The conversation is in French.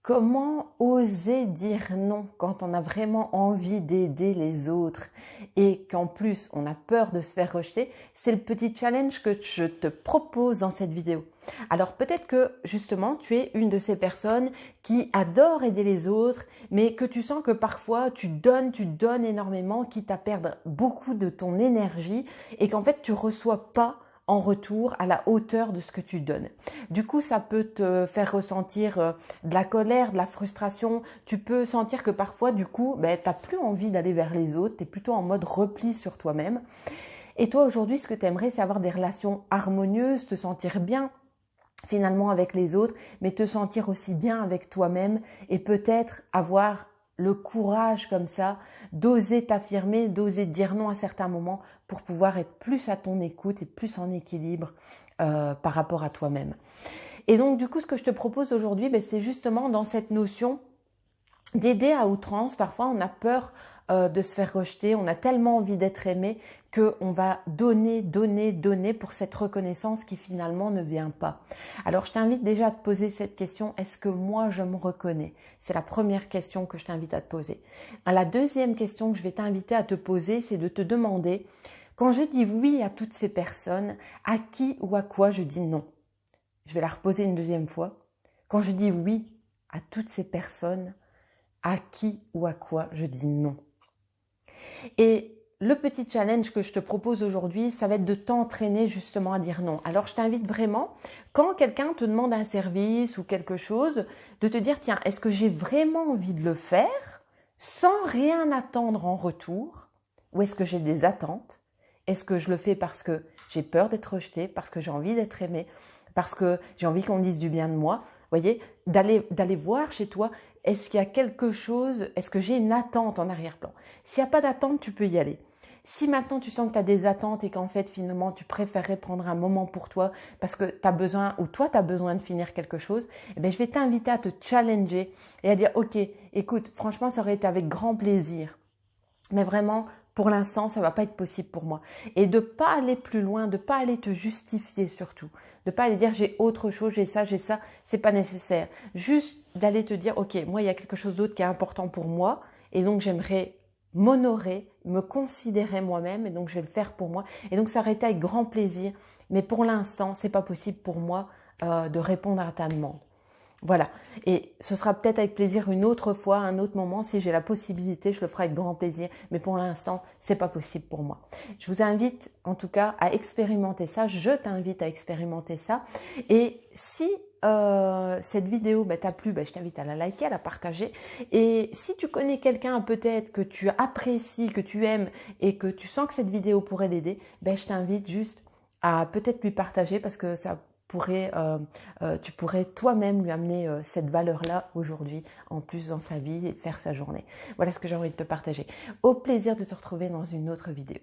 Comment oser dire non quand on a vraiment envie d'aider les autres et qu'en plus on a peur de se faire rejeter? C'est le petit challenge que je te propose dans cette vidéo. Alors peut-être que justement tu es une de ces personnes qui adore aider les autres, mais que tu sens que parfois tu donnes énormément, quitte à perdre beaucoup de ton énergie et qu'en fait tu reçois pas en retour à la hauteur de ce que tu donnes. Du coup, ça peut te faire ressentir de la colère, de la frustration. Tu peux sentir que parfois, du coup, tu n'as plus envie d'aller vers les autres. Tu es plutôt en mode repli sur toi-même. Et toi, aujourd'hui, ce que tu aimerais, c'est avoir des relations harmonieuses, te sentir bien finalement avec les autres, mais te sentir aussi bien avec toi-même et peut-être avoir le courage comme ça d'oser t'affirmer, d'oser dire non à certains moments pour pouvoir être plus à ton écoute et plus en équilibre par rapport à toi-même. Et donc du coup, ce que je te propose aujourd'hui, c'est justement dans cette notion d'aider à outrance. Parfois, on a peur de se faire rejeter, on a tellement envie d'être aimé qu'on va donner pour cette reconnaissance qui finalement ne vient pas. Alors, je t'invite déjà à te poser cette question, est-ce que moi je me reconnais? C'est la première question que je t'invite à te poser. La deuxième question que je vais t'inviter à te poser, c'est de te demander, quand je dis oui à toutes ces personnes, à qui ou à quoi je dis non? Je vais la reposer une deuxième fois. Quand je dis oui à toutes ces personnes, à qui ou à quoi je dis non? Et le petit challenge que je te propose aujourd'hui, ça va être de t'entraîner justement à dire non. Alors je t'invite vraiment, quand quelqu'un te demande un service ou quelque chose, de te dire, tiens, est-ce que j'ai vraiment envie de le faire sans rien attendre en retour? Ou est-ce que j'ai des attentes? Est-ce que je le fais parce que j'ai peur d'être rejetée, parce que j'ai envie d'être aimée, parce que j'ai envie qu'on dise du bien de moi? Vous voyez, d'aller voir chez toi, est-ce qu'il y a quelque chose, est-ce que j'ai une attente en arrière-plan? S'il n'y a pas d'attente, tu peux y aller. Si maintenant tu sens que tu as des attentes et qu'en fait finalement tu préférerais prendre un moment pour toi parce que tu as besoin ou toi tu as besoin de finir quelque chose, je vais t'inviter à te challenger et à dire ok, écoute, franchement ça aurait été avec grand plaisir. Mais vraiment, pour l'instant, ça va pas être possible pour moi. Et de pas aller plus loin, de pas aller te justifier surtout. De pas aller dire j'ai autre chose, j'ai ça, c'est pas nécessaire. Juste d'aller te dire ok, moi il y a quelque chose d'autre qui est important pour moi et donc j'aimerais m'honorer, me considérer moi-même et donc je vais le faire pour moi. Et donc ça aurait été avec grand plaisir. Mais pour l'instant, c'est pas possible pour moi de répondre à ta demande. Voilà, et ce sera peut-être avec plaisir une autre fois, un autre moment, si j'ai la possibilité, je le ferai avec grand plaisir, mais pour l'instant, c'est pas possible pour moi. Je vous invite en tout cas à expérimenter ça, je t'invite à expérimenter ça, et si cette vidéo t'a plu, je t'invite à la liker, à la partager, et si tu connais quelqu'un peut-être que tu apprécies, que tu aimes, et que tu sens que cette vidéo pourrait l'aider, je t'invite juste à peut-être lui partager parce que tu pourrais toi-même lui amener cette valeur-là aujourd'hui, en plus dans sa vie et faire sa journée. Voilà ce que j'ai envie de te partager. Au plaisir de te retrouver dans une autre vidéo.